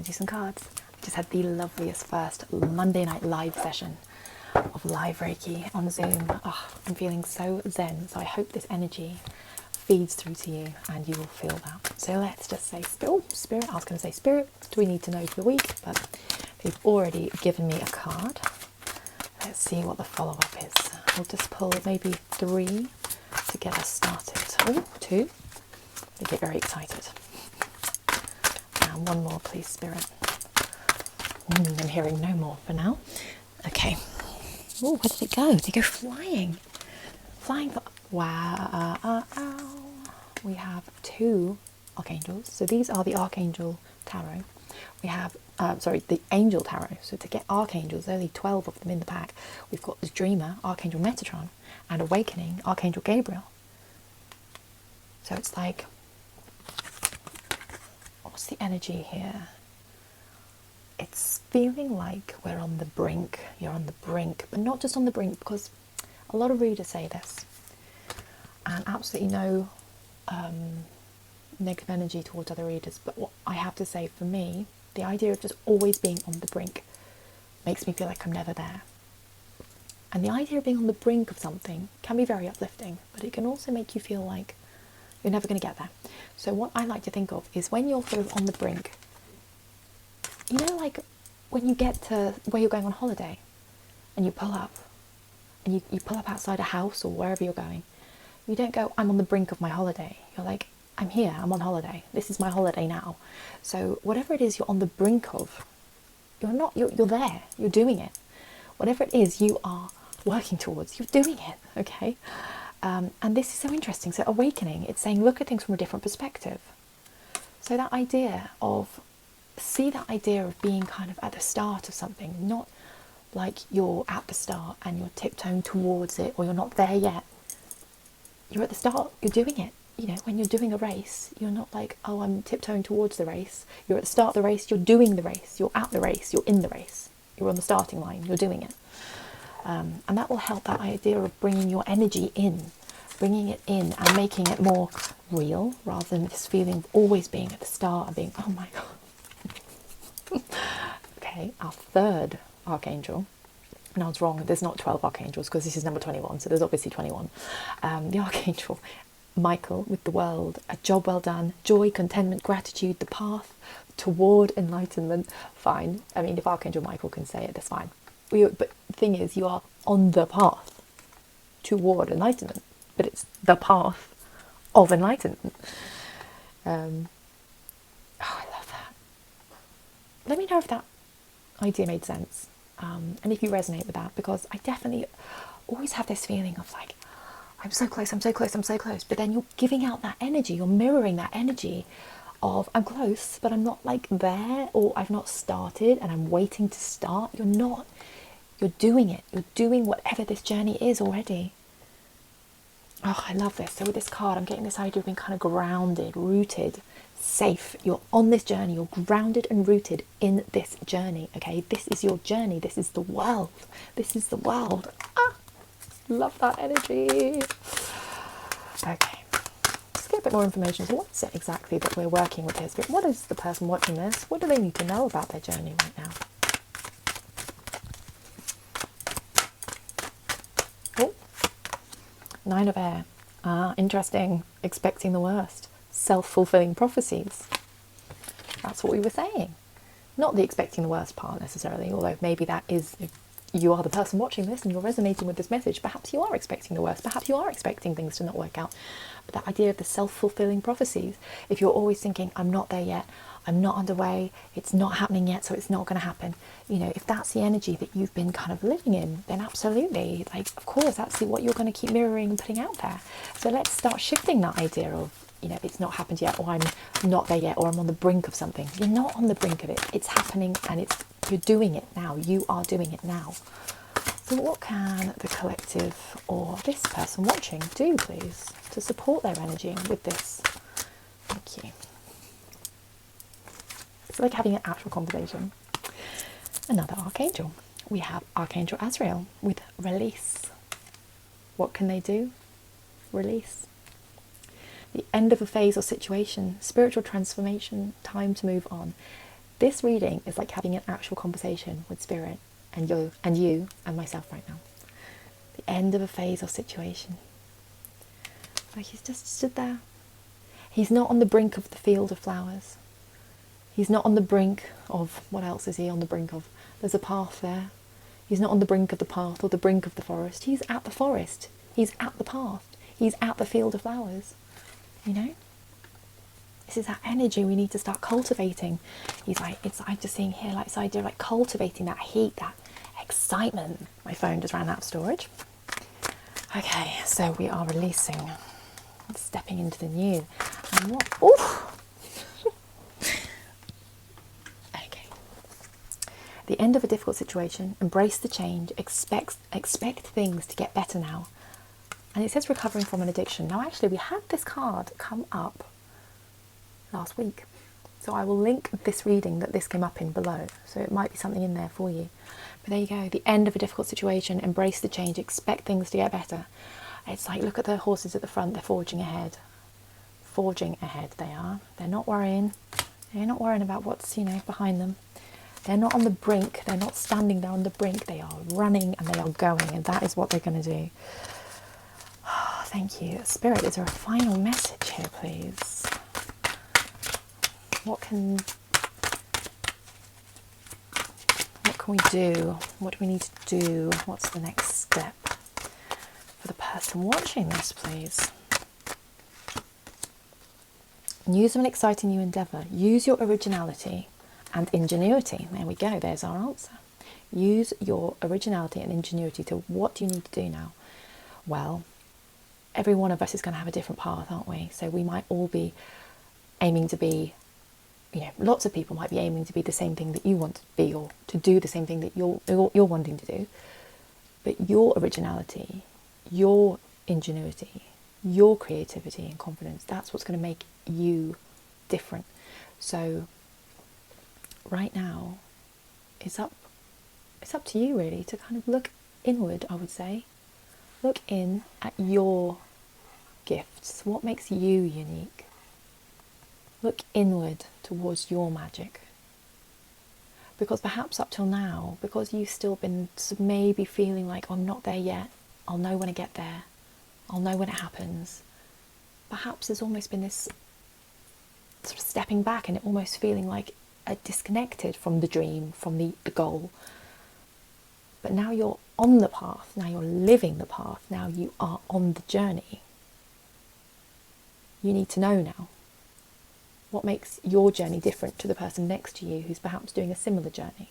Do some cards. I just had the loveliest first Monday night live session of live Reiki on Zoom. Oh, I'm feeling so zen, so I hope this energy feeds through to you and you will feel that. So let's just say spirit. I was going to say spirit, do we need to know for the week? But they've already given me a card. Let's see what the follow-up is. I'll just pull maybe 3 to get us started. Oh, 2. They get very excited. And 1 more, please, spirit. I'm hearing no more for now. Okay. Oh, where did it go? Did it go flying? Flying. Wow. We have 2 archangels. So these are the Archangel Tarot. We have, the Angel Tarot. So to get archangels, there are only 12 of them in the pack. We've got the Dreamer, Archangel Metatron, and Awakening, Archangel Gabriel. So it's like, what's the energy here? It's feeling like we're on the brink. You're on the brink, but not just on the brink, because a lot of readers say this, and absolutely no negative energy towards other readers. But what I have to say, for me, the idea of just always being on the brink makes me feel like I'm never there. And the idea of being on the brink of something can be very uplifting, but it can also make you feel like you're never going to get there. So what I like to think of is when you're sort of on the brink, you know, like when you get to where you're going on holiday and you pull up and you pull up outside a house or wherever you're going, you don't go, I'm on the brink of my holiday. You're like, I'm here, I'm on holiday. This is my holiday now. So whatever it is you're on the brink of, you're there, you're doing it. Whatever it is you are working towards, you're doing it, okay? And this is so interesting. So awakening, it's saying look at things from a different perspective. So that idea of, see that idea of being kind of at the start of something, not like you're at the start and you're tiptoeing towards it, or you're not there yet. You're at the start, you're doing it. You know, when you're doing a race, you're not like, oh, I'm tiptoeing towards the race. You're at the start of the race, you're doing the race, you're at the race, you're in the race. You're on the starting line, you're doing it. And that will help, that idea of bringing your energy in, bringing it in and making it more real, rather than this feeling of always being at the start and being, oh my God. Okay, our 3rd archangel. And I was wrong, there's not 12 archangels because this is number 21, so there's obviously 21. The Archangel Michael with the world, a job well done, joy, contentment, gratitude, the path toward enlightenment. Fine. I mean, if Archangel Michael can say it, that's fine. But the thing is, you are on the path toward enlightenment, but it's the path of enlightenment. Oh, I love that. Let me know if that idea made sense, and if you resonate with that, because I definitely always have this feeling of like, I'm so close, I'm so close, I'm so close. But then you're giving out that energy, you're mirroring that energy of, I'm close, but I'm not like there, or I've not started and I'm waiting to start. You're not. You're doing it. You're doing whatever this journey is already. Oh, I love this. So with this card, I'm getting this idea of being kind of grounded, rooted, safe. You're on this journey. You're grounded and rooted in this journey, okay? This is your journey. This is the world. This is the world. Ah! Love that energy. Okay, let's get a bit more information. So what is it exactly that we're working with here? What is the person watching this? What do they need to know about their journey right now? Oh, 9 of Air. Ah, interesting. Expecting the worst. Self-fulfilling prophecies. That's what we were saying. Not the expecting the worst part necessarily, although maybe that is, if you are the person watching this and you're resonating with this message, perhaps you are expecting the worst, perhaps you are expecting things to not work out. But that idea of the self-fulfilling prophecies, if you're always thinking, I'm not there yet, I'm not underway, it's not happening yet, so it's not going to happen, you know, if that's the energy that you've been kind of living in, then absolutely, like, of course, that's what you're going to keep mirroring and putting out there. So let's start shifting that idea of, you know, it's not happened yet, or I'm not there yet, or I'm on the brink of something. You're not on the brink of it. It's happening, and you're doing it now. You are doing it now. So what can the collective or this person watching do, please, to support their energy with this? Thank you. It's like having an actual conversation. Another archangel. We have Archangel Azrael with release. What can they do? Release. The end of a phase or situation, spiritual transformation, time to move on. This reading is like having an actual conversation with Spirit and you and myself right now. The end of a phase or situation. Like he's just stood there. He's not on the brink of the field of flowers. He's not on the brink of, what else is he on the brink of? There's a path there. He's not on the brink of the path or the brink of the forest. He's at the forest. He's at the path. He's at the field of flowers. You know? This is that energy we need to start cultivating. He's like, I'm just seeing here, like this idea of like cultivating that heat, that excitement. My phone just ran out of storage. Okay, so we are releasing, stepping into the new. And what? Oof! Okay. The end of a difficult situation. Embrace the change. Expect things to get better now. And it says recovering from an addiction. Now, actually, we had this card come up last week. So I will link this reading that this came up in below. So it might be something in there for you. But there you go. The end of a difficult situation. Embrace the change. Expect things to get better. It's like, look at the horses at the front. They're forging ahead. Forging ahead they are. They're not worrying. They're not worrying about what's, you know, behind them. They're not on the brink. They're not standing there on the brink. They are running and they are going. And that is what they're going to do. Oh, thank you. Spirit, is there a final message here, please? What can we do? What do we need to do? What's the next step for the person watching this, please? Use an exciting new endeavour. Use your originality and ingenuity. There we go. There's our answer. Use your originality and ingenuity to what do you need to do now? Well, every one of us is going to have a different path, aren't we? So we might all be aiming to be, you know, lots of people might be aiming to be the same thing that you want to be, or to do the same thing that you're wanting to do. But your originality, your ingenuity, your creativity and confidence, that's what's going to make you different. So right now, it's up to you really to kind of look inward, I would say. Look in at your gifts. What makes you unique? Look inward towards your magic. Because perhaps up till now, because you've still been maybe feeling like, oh, I'm not there yet, I'll know when I get there, I'll know when it happens. Perhaps there's almost been this sort of stepping back and it almost feeling like disconnected from the dream, from the goal. But now you're on the path, now you're living the path, now you are on the journey. You need to know now what makes your journey different to the person next to you who's perhaps doing a similar journey.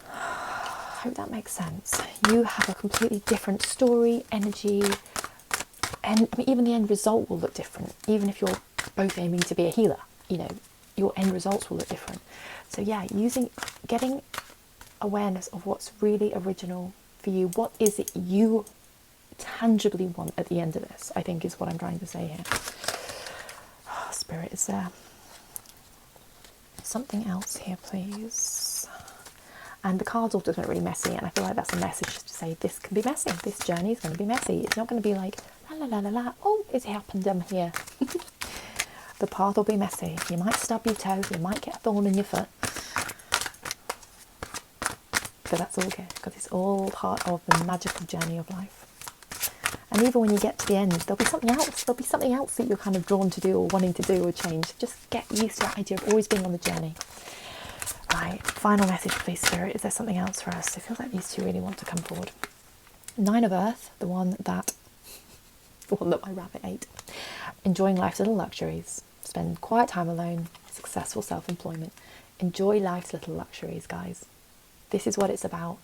I hope that makes sense. You have a completely different story, energy, and I mean, even the end result will look different. Even if you're both aiming to be a healer, you know, your end results will look different. So yeah, getting awareness of what's really original for you. What is it you tangibly want at the end of this, I think is what I'm trying to say here. Oh, Spirit, is there something else here, please? And the cards all just went really messy, and I feel like that's a message to say this can be messy. This journey is going to be messy. It's not going to be like, la la la la la, oh, it's happened here. The path will be messy. You might stub your toe, you might get a thorn in your foot. But that's all good, because it's all part of the magical journey of life. And even when you get to the end, there'll be something else. There'll be something else that you're kind of drawn to do or wanting to do or change. Just get used to that idea of always being on the journey. Right, final message, please, Spirit. Is there something else for us? It feels like these two really want to come forward. 9 of Earth, the one that my rabbit ate. Enjoying life's little luxuries. Spend quiet time alone. Successful self-employment. Enjoy life's little luxuries, guys. This is what it's about.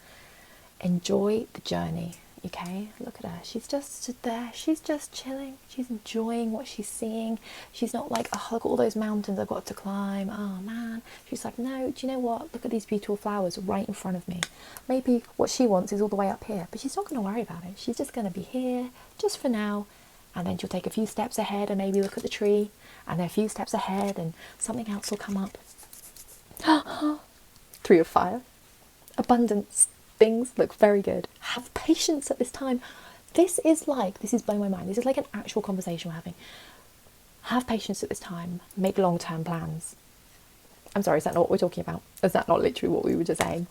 Enjoy the journey, okay? Look at her. She's just stood there. She's just chilling. She's enjoying what she's seeing. She's not like, oh, look at all those mountains I've got to climb. Oh, man. She's like, no, do you know what? Look at these beautiful flowers right in front of me. Maybe what she wants is all the way up here, but she's not going to worry about it. She's just going to be here just for now, and then she'll take a few steps ahead and maybe look at the tree, and then a few steps ahead and something else will come up. 3 of Fire. Abundance. Things look very good. Have patience at this time. This is blowing my mind. This is like an actual conversation we're having. Have patience at this time. Make long-term plans. I'm sorry, is that not what we're talking about? Is that not literally what we were just saying?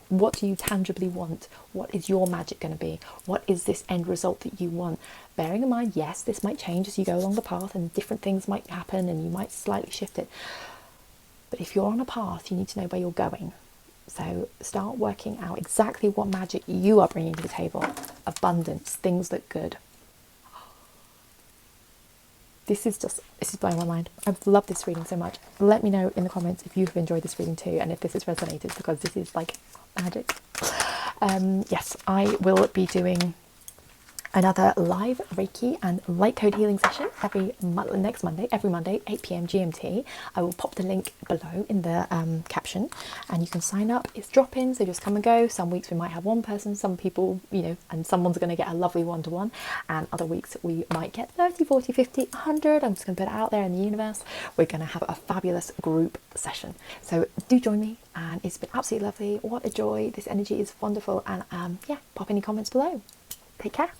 What do you tangibly want? What is your magic going to be? What is this end result that you want? Bearing in mind, yes, this might change as you go along the path and different things might happen and you might slightly shift it. But if you're on a path, you need to know where you're going. So start working out exactly what magic you are bringing to the table. Abundance, things look good. This is blowing my mind. I've loved this reading so much. Let me know in the comments if you've enjoyed this reading too and if this has resonated, because this is like magic. Yes, I will be doing another live Reiki and light code healing session every Monday, 8 p.m. GMT. I will pop the link below in the caption and you can sign up. It's drop-in, so just come and go. Some weeks we might have one person, some people, and someone's going to get a lovely one-to-one, and other weeks we might get 30, 40, 50, 100. I'm just going to put it out there in the universe. We're going to have a fabulous group session. So do join me, and it's been absolutely lovely. What a joy. This energy is wonderful, and yeah, pop any comments below. Take care.